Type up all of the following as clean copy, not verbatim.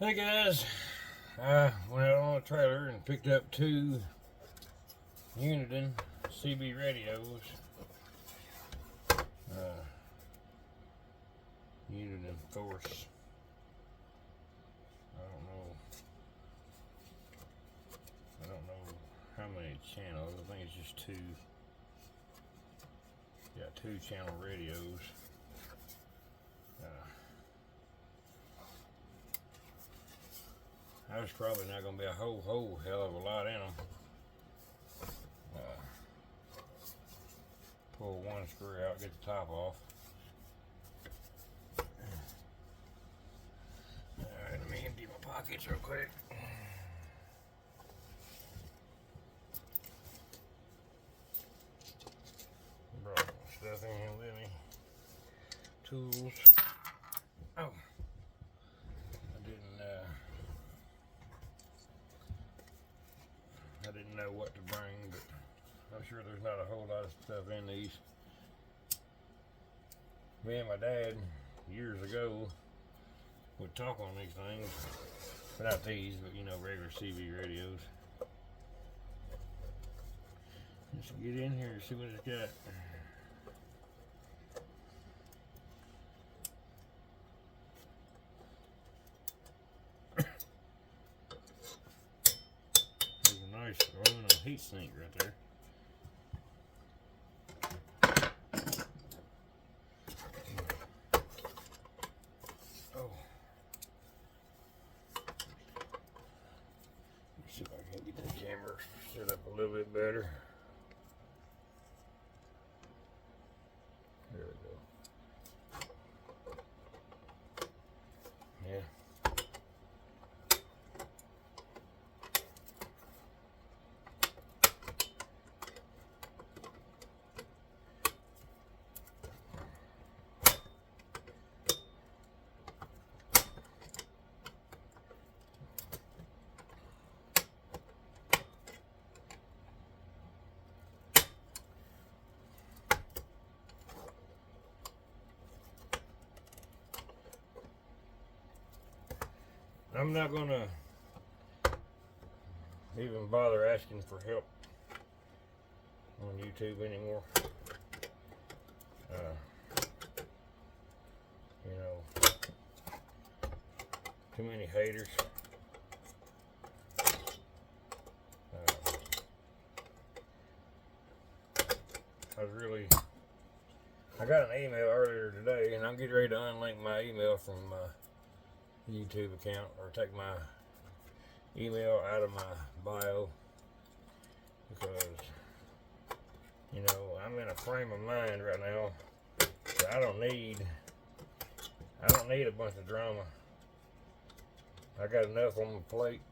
Hey guys, I went out on a trailer and picked up two Uniden CB radios. Uniden Force. I don't know how many channels. I think it's just two. Yeah, two channel radios. There's probably not going to be a whole hell of a lot in them. Pull one screw out, get the top off. Alright, let me empty my pockets real quick. Brought stuff in here with me. Tools. Oh. I didn't know what to bring, but I'm sure there's not a whole lot of stuff in these. Me and my dad, years ago, would talk on these things. But not these, but you know, regular CB radios. Let's get in here and see what it's got. There's a nice aluminum heat sink right there. Oh. Let's see if I can get the camera set up a little bit better. There we go. Yeah. I'm not gonna even bother asking for help on YouTube anymore. You know, too many haters. I got an email earlier today, and I'm getting ready to unlink my email from my YouTube account, or take my email out of my bio, because you know I'm in a frame of mind right now that I don't need a bunch of drama. I got enough on my plate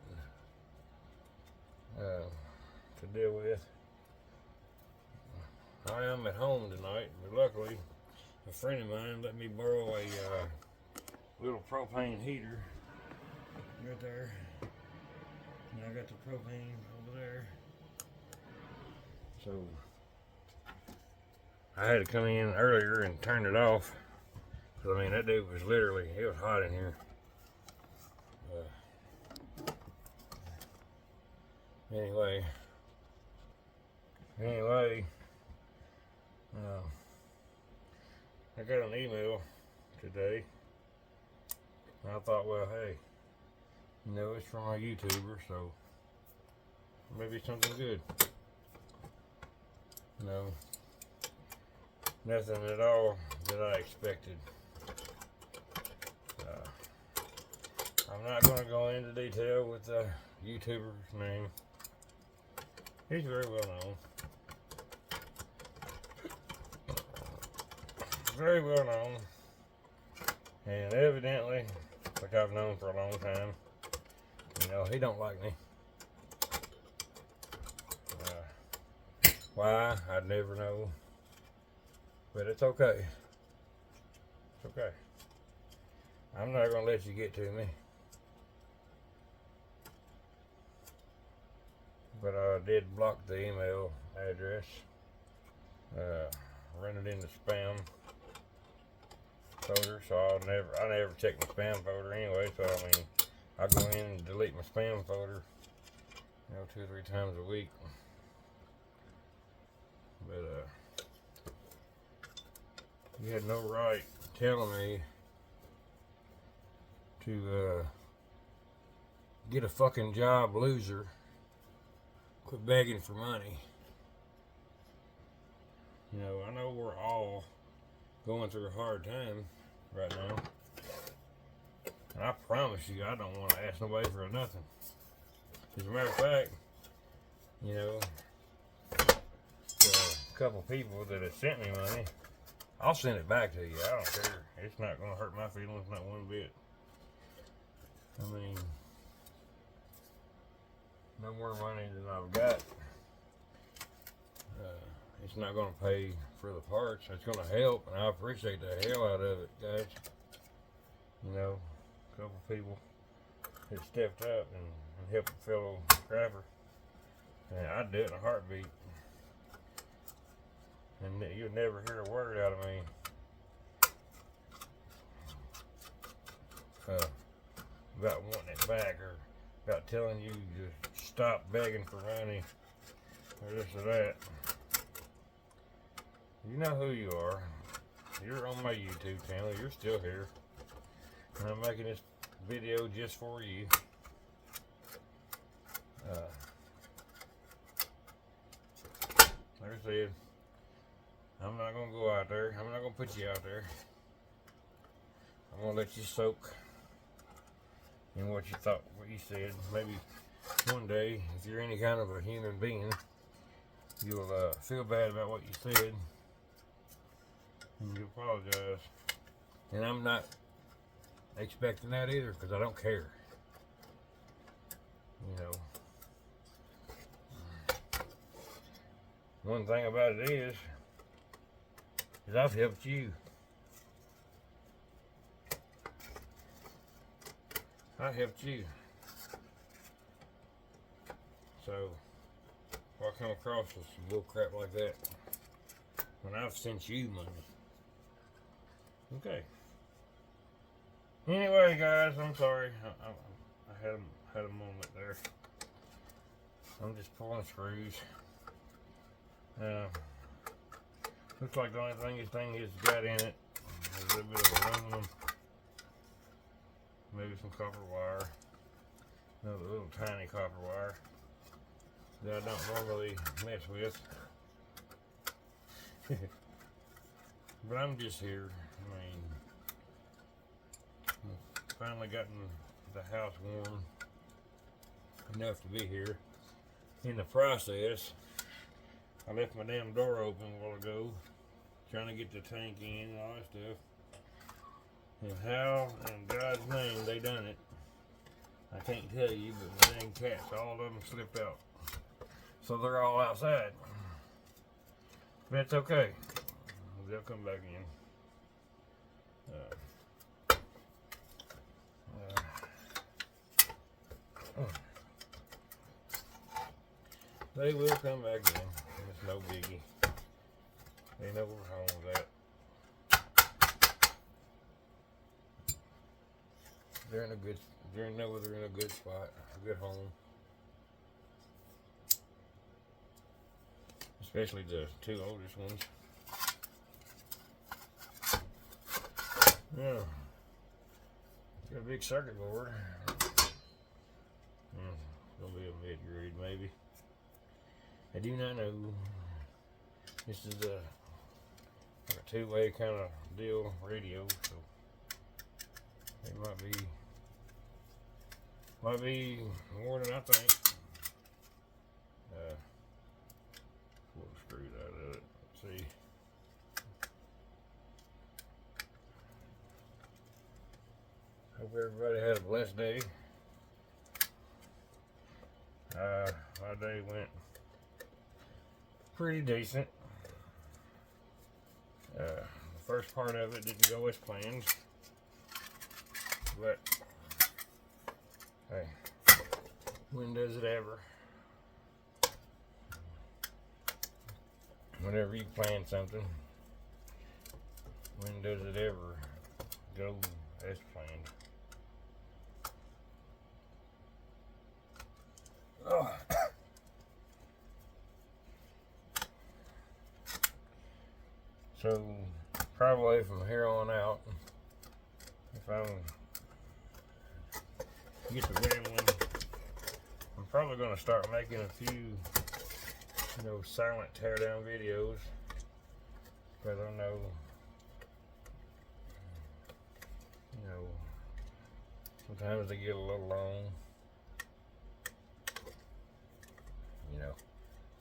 to deal with. I am at home tonight, but luckily a friend of mine let me borrow a little propane heater right there, and I got the propane over there, so I had to come in earlier and turn it off, because I mean that dude was literally, it was hot in here. Anyway, I got an email today, and I thought, well, hey, you know, it's from a YouTuber, so maybe something good. No, nothing at all that I expected. I'm not going to go into detail with the YouTuber's name. He's very well known. Very well known. And evidently, like I've known for a long time, you know, he don't like me. Why? I'd never know. But it's okay. It's okay. I'm not going to let you get to me. But I did block the email address. Run it in the spam folder, so I never check my spam folder anyway, so I mean, I go in and delete my spam folder, 2 or 3 times a week. But you had no right telling me to get a fucking job, loser. Quit begging for money. I know we're all going through a hard time right now. And I promise you, I don't want to ask nobody for nothing. As a matter of fact, a couple people that have sent me money, I'll send it back to you. I don't care. It's not going to hurt my feelings, not one bit. I mean, no more money than I've got. It's not going to pay for the parts. It's going to help, and I appreciate the hell out of it, guys. A couple people that stepped up and helped a fellow scrapper. And I'd do it in a heartbeat. And you'll never hear a word out of me about wanting it back, or about telling you to stop begging for money, or this or that. You know who you are. You're on my YouTube channel. You're still here. And I'm making this video just for you. Like I said, I'm not going to go out there. I'm not going to put you out there. I'm going to let you soak in what you thought, what you said. Maybe one day, if you're any kind of a human being, you'll feel bad about what you said. And you apologize. And I'm not expecting that either, because I don't care. One thing about it is I've helped you. I helped you. So, if I come across with some bull crap like that, when I've sent you money. Okay. Anyway, guys, I'm sorry. I had a moment there. I'm just pulling screws. Looks like the only thing this thing has got in it is a little bit of aluminum, maybe some copper wire, another little tiny copper wire that I don't normally mess with. But I'm just here. Finally gotten the house warm enough to be here. In the process, I left my damn door open a while ago, trying to get the tank in and all that stuff. And how in God's name they done it, I can't tell you, but my dang cats, all of them slipped out. So they're all outside. But it's okay. They'll come back in. They will come back in. It's no biggie. They know where home's at. They're in a good spot, a good home. Especially the 2 oldest ones. Yeah. Got a big circuit board. Gonna be a mid-grade maybe. I do not know. This is a 2-way kind of deal radio, so it might be more than I think. Pull the screws out of it. Let's see. Hope everybody had a blessed day. My day went pretty decent. The first part of it didn't go as planned, but hey, when does it ever? Whenever you plan something, when does it ever go as planned? Oh. So probably from here on out, if I get the rambling, I'm probably going to start making a few, silent teardown videos, because I know, sometimes they get a little long.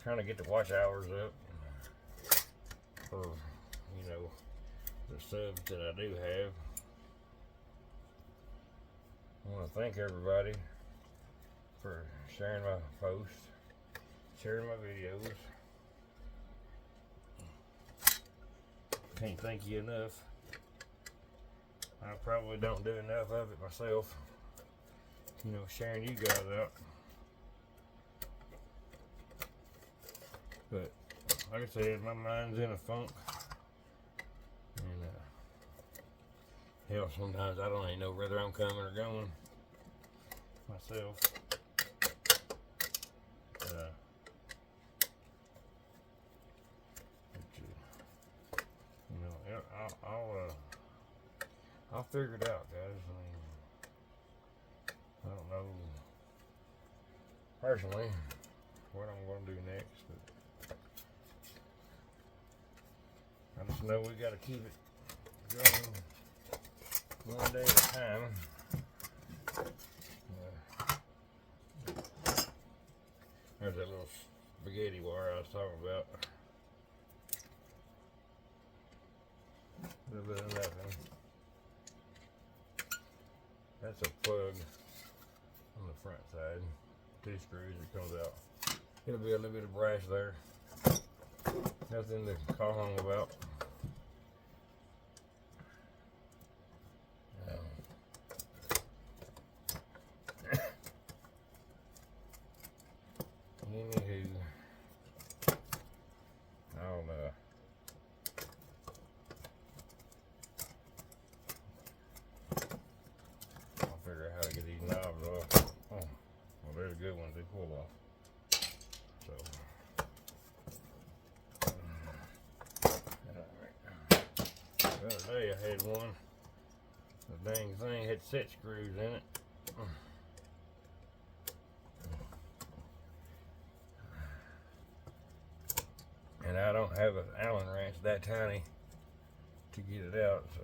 Trying to get the watch hours up for, the subs that I do have. I want to thank everybody for sharing my posts, sharing my videos. Can't thank you enough. I probably don't do enough of it myself, sharing you guys out. But like I said, my mind's in a funk, and hell, sometimes I don't even know whether I'm coming or going myself. I'll figure it out, guys. I don't know personally what I'm going to do next, but I just know we got to keep it going one day at a time. There's that little spaghetti wire I was talking about. A little bit of nothing. That's a plug on the front side. 2 screws, it comes out. It'll be a little bit of brass there. Nothing to call home about. Anywho, I'll figure out how to get these knobs off. Oh, well, there's a good one to pull off. So, the other day I had one. The dang thing had set screws in it. And I don't have an Allen wrench that tiny to get it out, so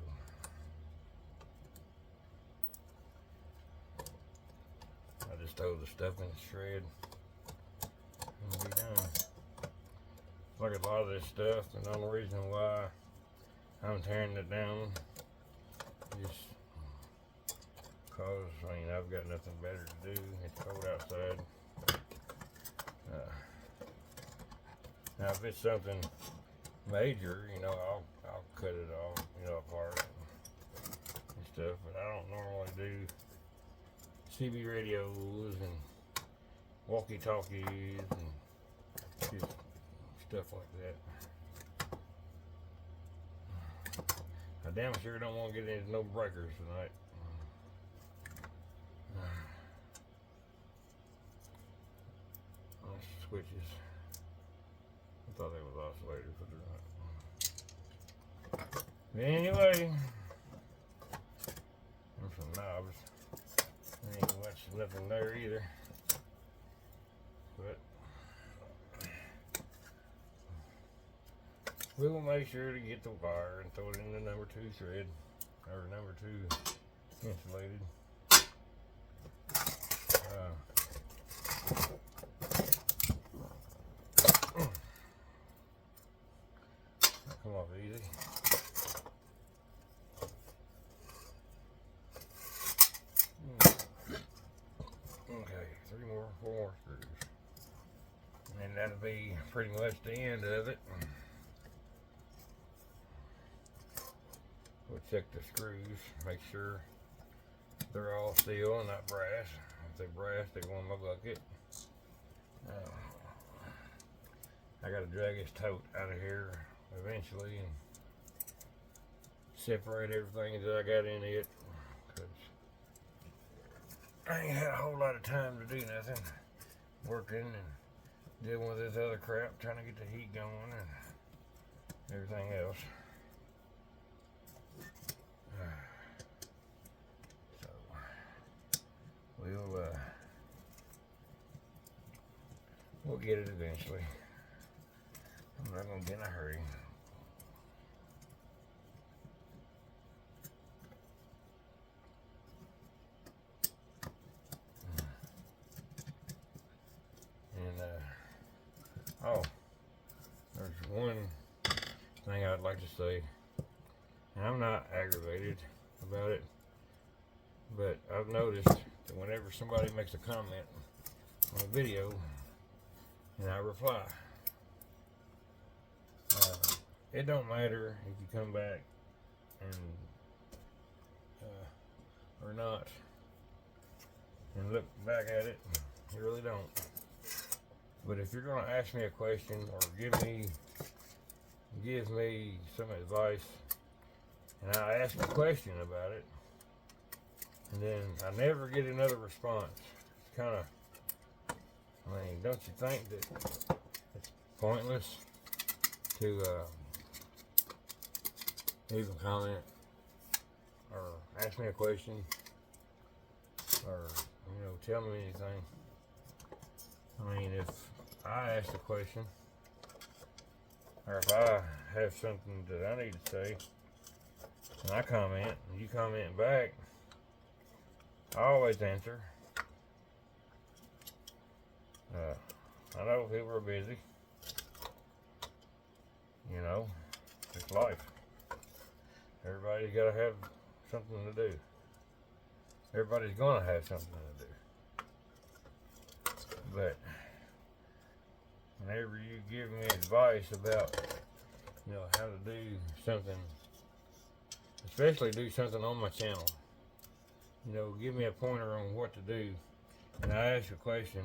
I just throw the stuff in the shred and be done. Like a lot of this stuff, and the only reason why I'm tearing it down is because, I've got nothing better to do. It's cold outside. Now, if it's something major, I'll cut it off, apart and stuff. But I don't normally do CB radios and walkie-talkies and just stuff like that. I damn sure don't want to get into no breakers tonight. Switches. I thought they was oscillators, but they're not. But anyway, there's some knobs. There ain't much nothing there either. But we will make sure to get the wire and throw it in the number 2 thread, or number 2 insulated. Come off easy. Okay, 4 more screws. And that'll be pretty much the end of it. We'll check the screws, make sure they're all steel and not brass. If they're brass, they go in my bucket. I gotta drag this tote out of here eventually and separate everything that I got in it, because I ain't had a whole lot of time to do nothing. working and dealing with this other crap, trying to get the heat going and everything else. So we'll get it eventually. I'm not gonna get in a hurry. And oh, there's one thing I'd like to say, and I'm not aggravated about it, but I've noticed that whenever somebody makes a comment on a video and I reply, it don't matter if you come back and or not and look back at it, you really don't. But if you're gonna ask me a question or give me some advice, and I ask a question about it, and then I never get another response, it's kind of, I mean, don't you think that it's pointless to even comment or ask me a question or, you know, tell me anything? I mean, if I ask a question or if I have something that I need to say and I comment and you comment back, I always answer. I know people are busy. You know, it's life. Everybody's got to have something to do. Everybody's going to have something to do. But whenever you give me advice about, you know, how to do something, especially do something on my channel, you know, give me a pointer on what to do, and I ask a question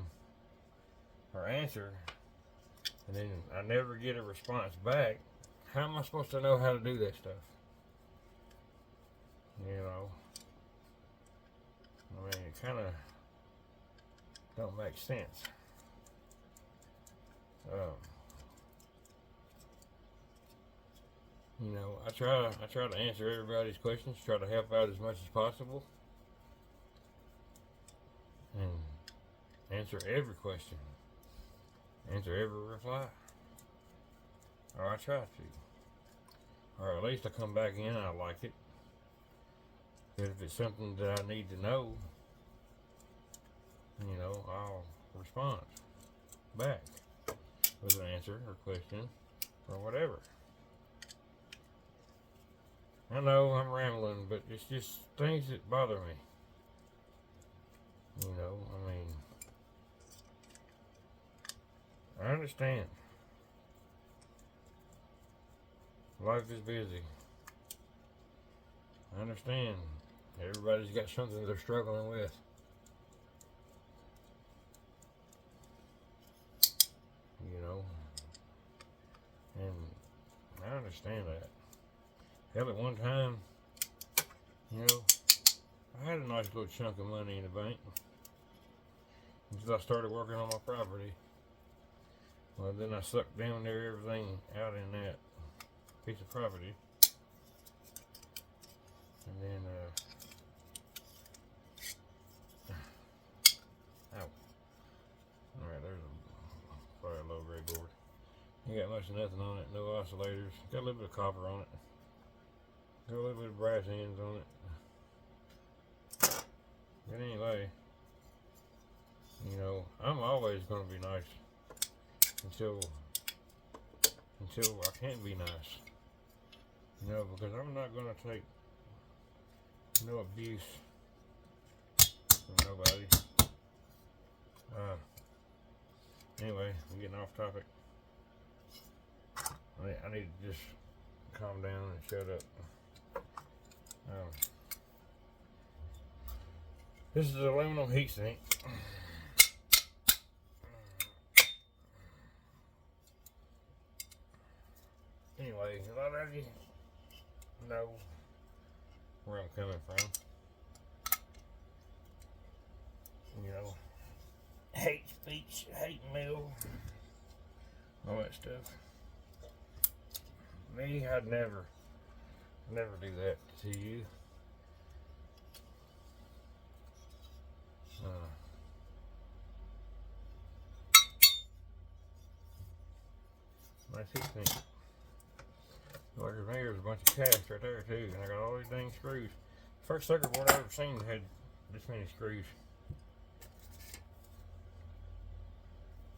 or answer, and then I never get a response back, how am I supposed to know how to do that stuff? You know, I mean, it kind of don't make sense. You know, I try to answer everybody's questions, try to help out as much as possible, and answer every question, answer every reply, or I try to, or at least I come back in and I like it. But if it's something that I need to know, you know, I'll respond back with an answer or question or whatever. I know I'm rambling, but it's just things that bother me. You know, I mean, I understand. Life is busy. I understand. Everybody's got something they're struggling with. You know, and I understand that. Hell, at one time, you know, I had a nice little chunk of money in the bank until I started working on my property. Well, then I sucked down there everything out in that piece of property, and then ow. Alright, there's probably a low grade board. Ain't got much of nothing on it, no oscillators. Got a little bit of copper on it. Got a little bit of brass ends on it. But anyway, you know, I'm always going to be nice until I can't be nice. You know, because I'm not going to take no abuse from nobody. Anyway, I'm getting off topic. I need to just calm down and shut up. This is an aluminum heat sink. Anyway, a lot of you know where I'm coming from. You know, each hate mail, all that stuff. Me, I'd never do that to you. My 16th. Like there's a bunch of cast right there too, and I got all these dang screws. First circuit board I ever seen had this many screws.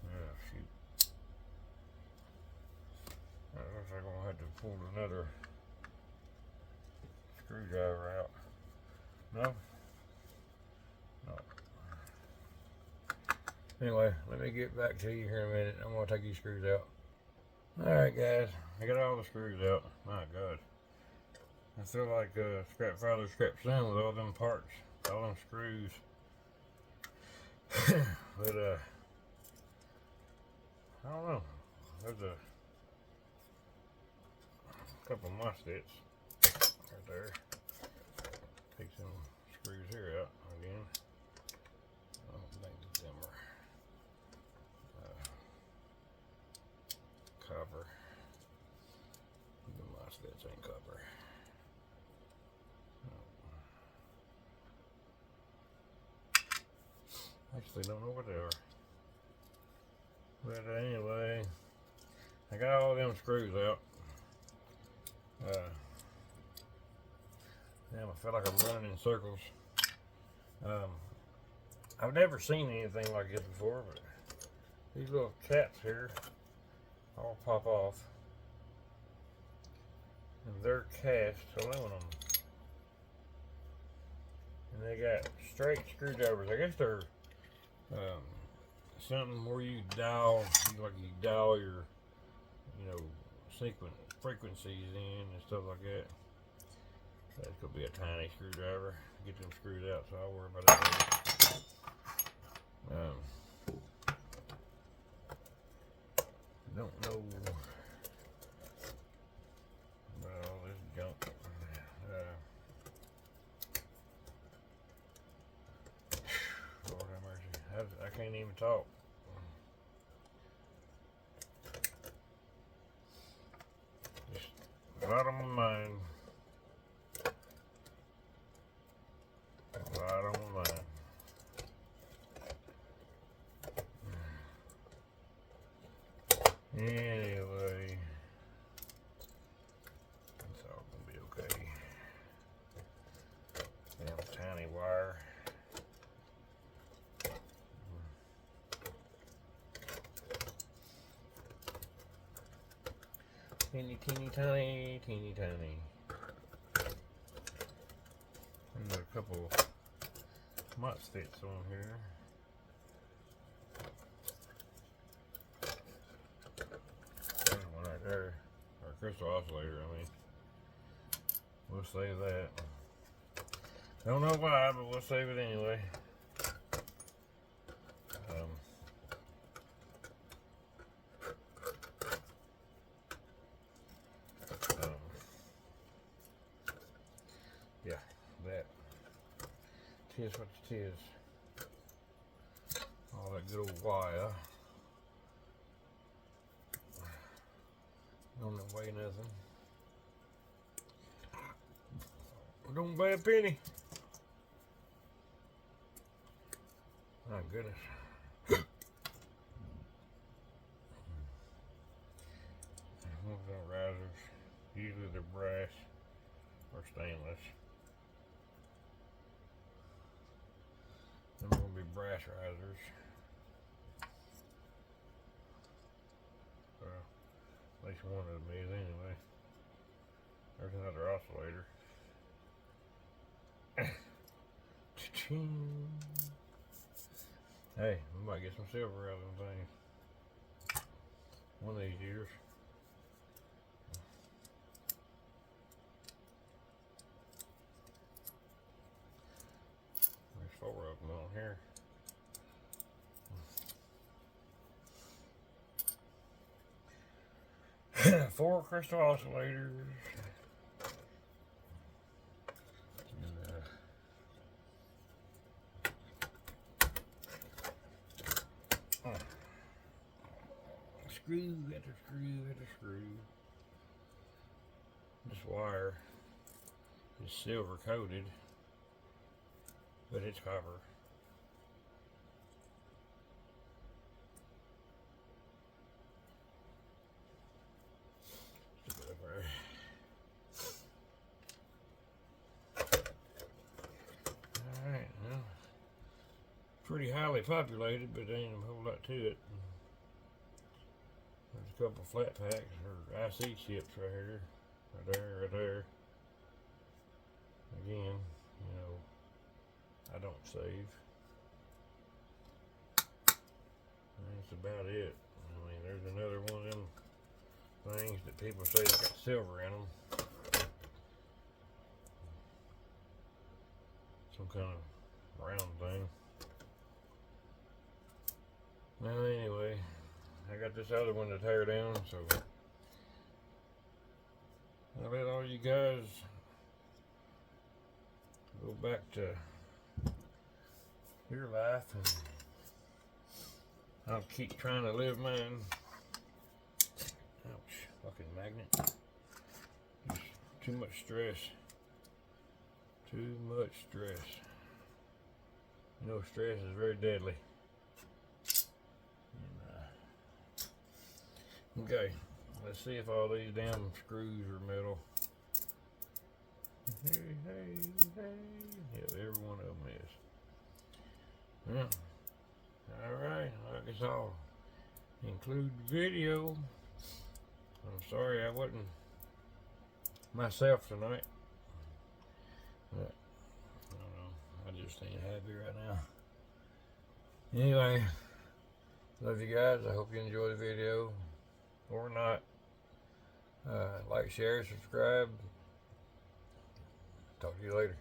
Oh shoot! I looks like I'm gonna have to pull another screwdriver out. No. Anyway, let me get back to you here in a minute. I'm gonna take these screws out. Alright guys, I got all the screws out. My God. I feel like scrap father, scrap son with all them parts, all them screws. But I don't know. There's a couple of MOSFETs right there. Take some screws here out again. I don't think them are copper. The MOSFETs ain't copper. Actually, don't know what they are. But anyway, I got all them screws out. Damn, I feel like I'm running in circles. I've never seen anything like this before, but these little caps here all pop off, and they're cast aluminum, and they got straight screwdrivers. I guess they're something where you dial, like you dial your, frequencies in and stuff like that. That could be a tiny screwdriver. Get them screwed out, so I'll worry about that later. Don't know about all this junk. Lord have mercy. I can't even talk. Just a lot on my mind. A lot on my mind. Anyway, it's all gonna be okay. Damn tiny wire. Teeny tiny. And a couple MOSFETs on here. There's one right there. Or crystal oscillator, I mean. We'll save that. Don't know why, but we'll save it anyway. Yeah, that. Tis what it is. All that good old wire. Don't weigh nothing. Don't weigh a penny. My goodness. Those are risers. Usually they're brass or stainless. Them are going to be brass risers. At least one of them is anyway. There's another oscillator. Hey, we might get some silver out of them things one of these years. There's 4 of them on here. Four crystal oscillators. screw, got the screw, got the screw. This wire is silver coated, but it's copper. Stick it up there. Alright, well, pretty highly populated, but there ain't a whole lot to it. There's a couple flat packs or IC chips right here. Right there, right there. Again, you know, I don't save. That's about it. I mean, there's another one of them things that people say they got silver in them. Some kind of round thing. Well, anyway, I got this other one to tear down, so I'll let all you guys go back to your life, and I'll keep trying to live mine. Ouch, fucking magnet. Just too much stress. Too much stress. You know, stress is very deadly. And, okay, let's see if all these damn screws are metal. Hey, hey, hey. Yep, every one of them is. Yeah. Alright, I guess I'll include the video. I'm sorry I wasn't myself tonight. But, I don't know, I just ain't happy right now. Anyway, love you guys. I hope you enjoy the video. Or not. Like, share, subscribe. Talk to you later.